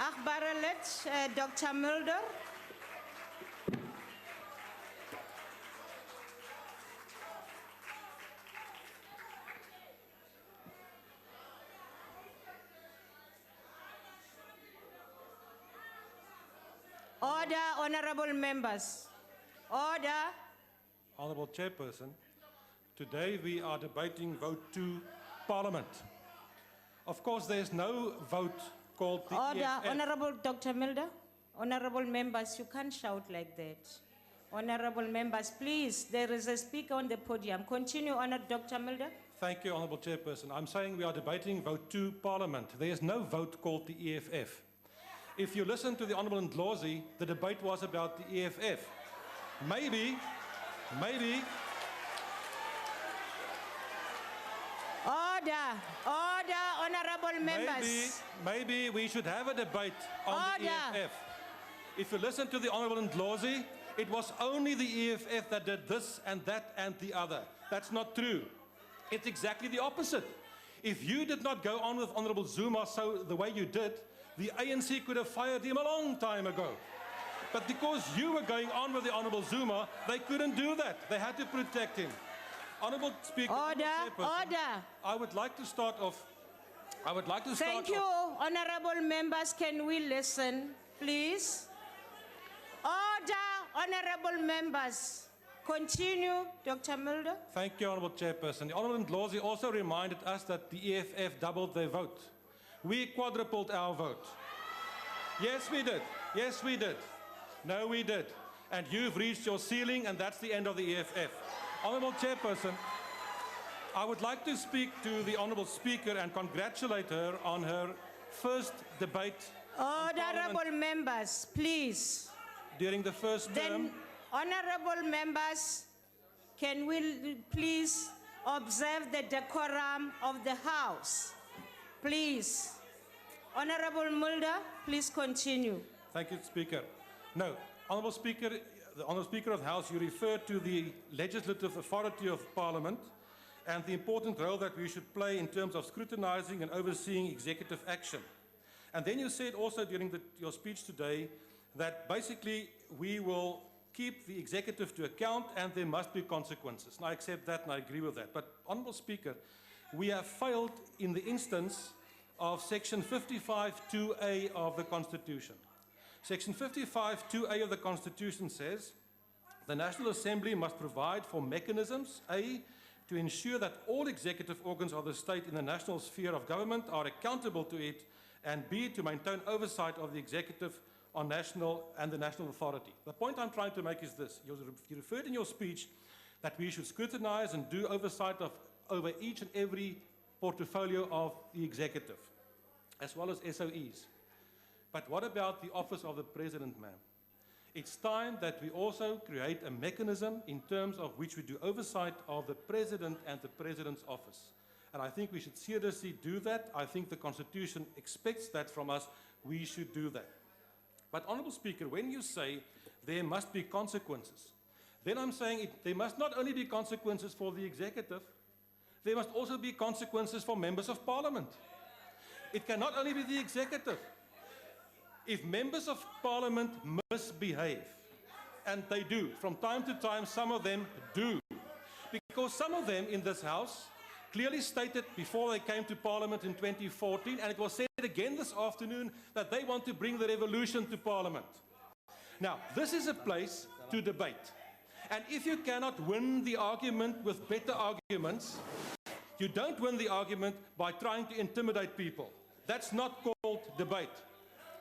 Achtbare lid, Dr. Mulder. Order, honorable members. Order. Honourable Chairperson, today we are debating vote 2 Parliament. Of course, there is no vote called the Order, EFF. Honorable Dr. Mulder. Honorable members, you can't shout like that. Honorable members, please, there is a speaker on the podium. Continue, Honourable Dr. Mulder. Thank you, Honourable Chairperson. I'm saying we are debating vote 2 Parliament. There is no vote called the EFF. If you listen to the Honourable Ndlozi, the debate was about the EFF. Maybe. Order, honorable members. Maybe we should have a debate on the EFF. If you listen to the Honourable Ndlozi, it was only the EFF that did this and that and the other. That's not true. It's exactly the opposite. If you did not go on with Honourable Zuma the way you did, the ANC could have fired him a long time ago. But because you were going on with the Honourable Zuma, they couldn't do that. They had to protect him. Honourable Speaker, Order. I would like to start off. Thank you, honorable members. Can we listen, please? Order, honorable members. Continue, Dr. Mulder. Thank you, Honourable Chairperson. The Honourable Ndlozi also reminded us that the EFF doubled their vote. We quadrupled our vote. Yes, we did. Yes, we did. No, we did. And you've reached your ceiling, and that's the end of the EFF. Honourable Chairperson, I would like to speak to the Honourable Speaker and congratulate her on her first debate. Honourable members, please. During the first term. Then, honourable members, can we please observe the decorum of the House? Please. Honourable Mulder, please continue. Thank you, Speaker. No, Honourable Speaker, the Honourable Speaker of the House, you referred to the legislative authority of Parliament and the important role that we should play in terms of scrutinising and overseeing executive action. And then you said also during your speech today that basically we will keep the executive to account and there must be consequences. And I accept that and I agree with that. But, Honourable Speaker, we have failed in the instance of Section 55(2)(a) of the Constitution. Section 55(2)(a) of the Constitution says, the National Assembly must provide for mechanisms, A, to ensure that all executive organs of the state in the national sphere of government are accountable to it, and B, to maintain oversight of the executive on national and the national authority. The point I'm trying to make is this. You referred in your speech that we should scrutinise and do oversight over each and every portfolio of the executive, as well as SOEs. But what about the office of the President, ma'am? It's time that we also create a mechanism in terms of which we do oversight of the President and the President's office. And I think we should seriously do that. I think the Constitution expects that from us. We should do that. But, Honourable Speaker, when you say there must be consequences, then I'm saying there must not only be consequences for the executive, there must also be consequences for members of Parliament. It cannot only be the executive. If members of Parliament misbehave, and they do, from time to time, some of them do, because some of them in this House clearly stated before they came to Parliament in 2014, and it was said again this afternoon, that they want to bring the revolution to Parliament. Now, this is a place to debate. And if you cannot win the argument with better arguments, you don't win the argument by trying to intimidate people. That's not called debate.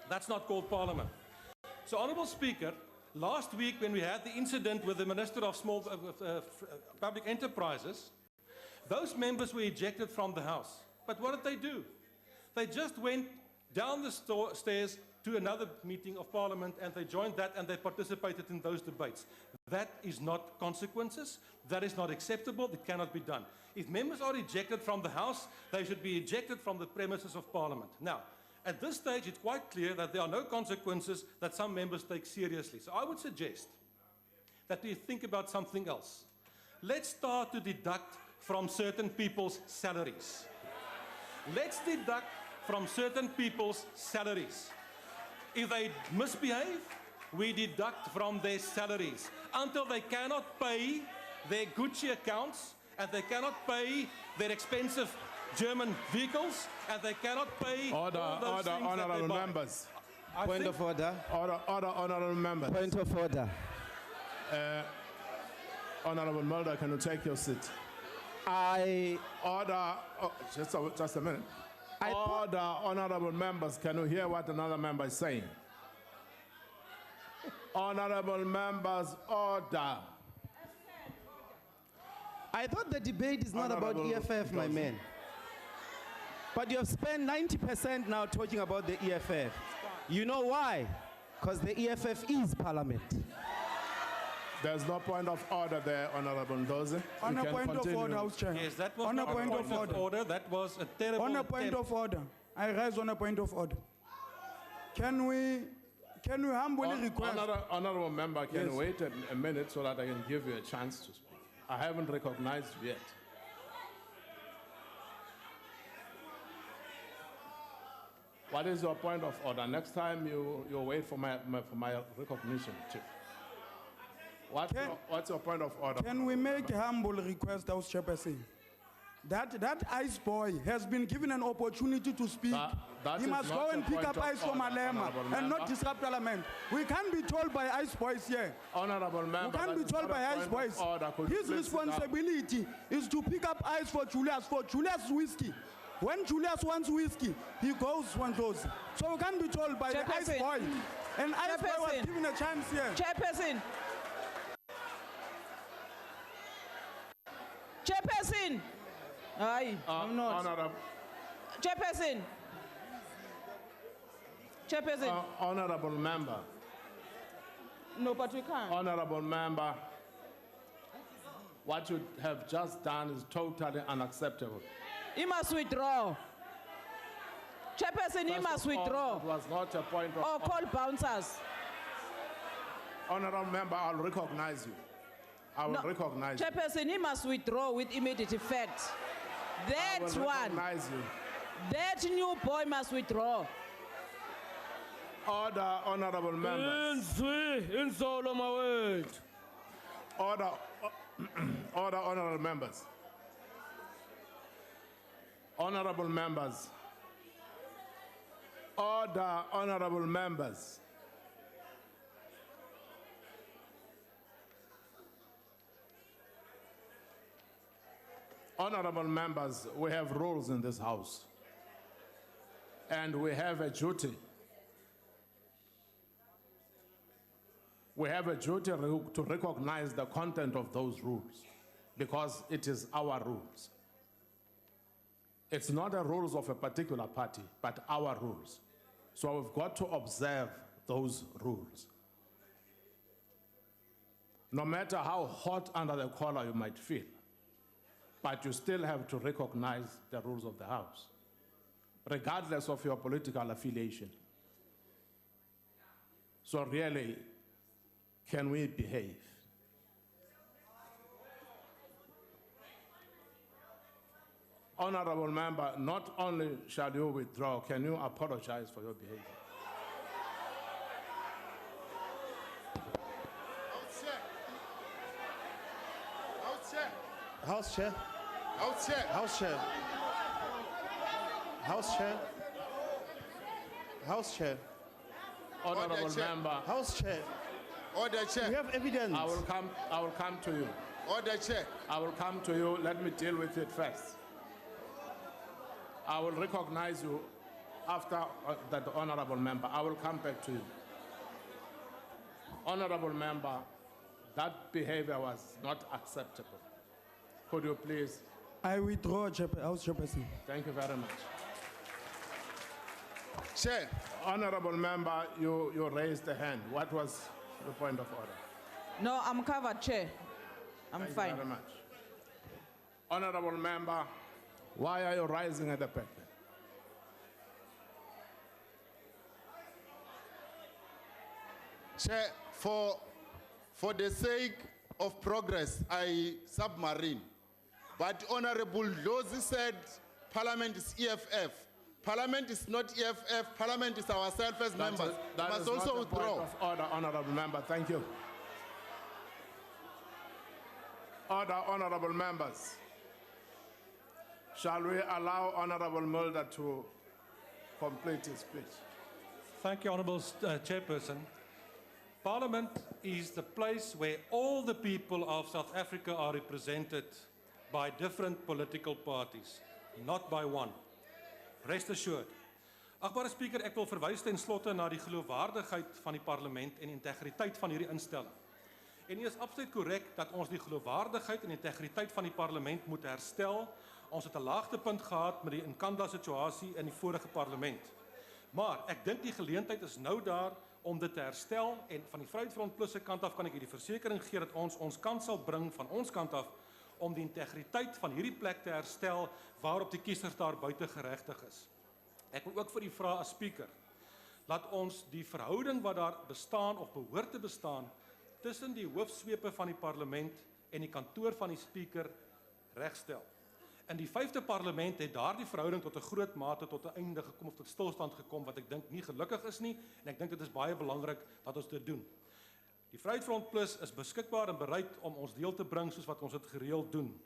That's not called Parliament. So, Honourable Speaker, last week when we had the incident with the Minister of Public Enterprises, those members were ejected from the House. But what did they do? They just went down the stairs to another meeting of Parliament and they joined that and they participated in those debates. That is not consequences. That is not acceptable. It cannot be done. If members are ejected from the House, they should be ejected from the premises of Parliament. Now, at this stage, it's quite clear that there are no consequences that some members take seriously. So I would suggest that we think about something else. Let's start to deduct from certain people's salaries. Let's deduct from certain people's salaries. If they misbehave, we deduct from their salaries until they cannot pay their Gucci accounts and they cannot pay their expensive German vehicles and they cannot pay Order, all those order, things that they honorable buy. members. I Point think of order. Order, order, honorable members. Point of order. Honorable Mulder, can you take your seat? I Order, oh, just a minute. I put- Order, honorable members, can you hear what another member is saying? Honorable members, order. I thought the debate is not about Honorable EFF, my Johnson. man. But you have spent 90% now talking about the EFF. You know why? Because the EFF is parliament. There's no point of order there, Honorable Ndozi. On You a can point of continue. order, House Chair. yes, that was On a not point of order. That was a terrible On a point attempt. of order. I rise on a point of order. Can we humbly request? Honorable member, can Yes. you wait a minute so that I can give you a chance to speak? I haven't recognized you yet. What is your point of order? Next time you wait for my recognition, Chief. What's your point of order? Can we make a humble request, House Chairperson? That ice boy has been given an opportunity to speak. That He is must not go the and pick point up of ice from order, Malema honorable and member. not disrupt Parliament. We can't be told by ice boys here. Honorable We member, can't that be is told not a by ice point of boys. order. Could you His please sit down? responsibility is to pick up ice for Julius whiskey. When Julius wants whiskey, he goes one close. So we can't be told by the ice Chairperson. boy. And ice boy was Chairperson. given a chance here. Chairperson. Chairperson. Aye, I'm not. Honorable, Chairperson. Chairperson. honorable member, No, but we can't. honorable member, what you have just done is totally unacceptable. He must withdraw. Chairperson, he First must of all, withdraw. It was not a point of Or call bouncers. Honorable member, I'll recognize you. I will recognize you. Chairperson, he must withdraw with immediate effect. I That will one, recognize you. that new boy must withdraw. Order, honorable members. Order, order, honorable members. Honorable members. Order, honorable members. Honorable members, we have rules in this house. And we have a duty. We have a duty to recognize the content of those rules because it is our rules. It's not the rules of a particular party, but our rules. So we've got to observe those rules. No matter how hot under the collar you might feel, but you still have to recognize the rules of the House, regardless of your political affiliation. So really, can we behave? Honorable member, not only shall you withdraw, can you apologize for your behavior? House Chair. House Chair. House Chair. House Chair. House Chair. Honorable Chair. member, House Chair. Order, We Chair. have evidence. I will come to you. Order, Chair. I will come to you. Let me deal with it first. I will recognize you after that honorable member. I will come back to you. Honorable member, that behavior was not acceptable. Could you please? I withdraw, House Chairperson. Thank you very much. Chair. Honorable member, you raised a hand. What was the point of order? No, I'm covered, Chair. I'm Thank fine. you very much. Honorable member, why are you rising at the back? Chair, for the sake of progress, I submarine. But Honorable Lozi said Parliament is EFF. Parliament is not EFF, Parliament is ourselves as members. That You is must also not a point withdraw. of order, honorable member. Thank you. Order, honorable members. Shall we allow Honorable Mulder to complete his speech? Thank you, Honourable Chairperson. Parliament is the place where all the people of South Africa are represented by different political parties, not by one. Rest assured. Agbare Speaker, ek wil verwys ten slotte na die geloofwaardigheid van die parlement en integriteit van hierdie instelling. En dit is absoluut korrek dat ons die geloofwaardigheid en integriteit van die parlement moet herstel. Ons het 'n laagtepunt gehad met die Nkandla situasie in die vorige parlement. Maar ek dink die geleentheid is nou daar om dit te herstel en van die Vryheidsfront Plus se kant af kan ek hierdie versekering gee dat ons kant sal bring van ons kant af om die integriteit van hierdie plek te herstel waarop die kiesers daar buite geregtig is. Ek wil ook vir u vra as speaker, laat ons die verhouding wat daar bestaan of behoort te bestaan tussen die hoofsweepe van die parlement en die kantoor van die speaker regstel. In die 5de parlement het daardie verhouding tot 'n groot mate tot 'n einde gekom of tot stilstand gekom wat ek dink nie gelukkig is nie en ek dink dit is baie belangrik dat ons dit doen. Die Vryheidsfront Plus is beskikbaar en bereid om ons deel te bring soos wat ons dit gereeld doen.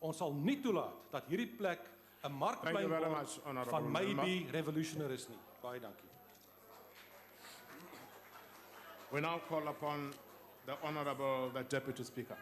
Ons sal nie toelaat dat hierdie plek 'n markplein word van maybe revolutionaries nie. Baie dankie. We now call upon the Honorable Deputy Speaker.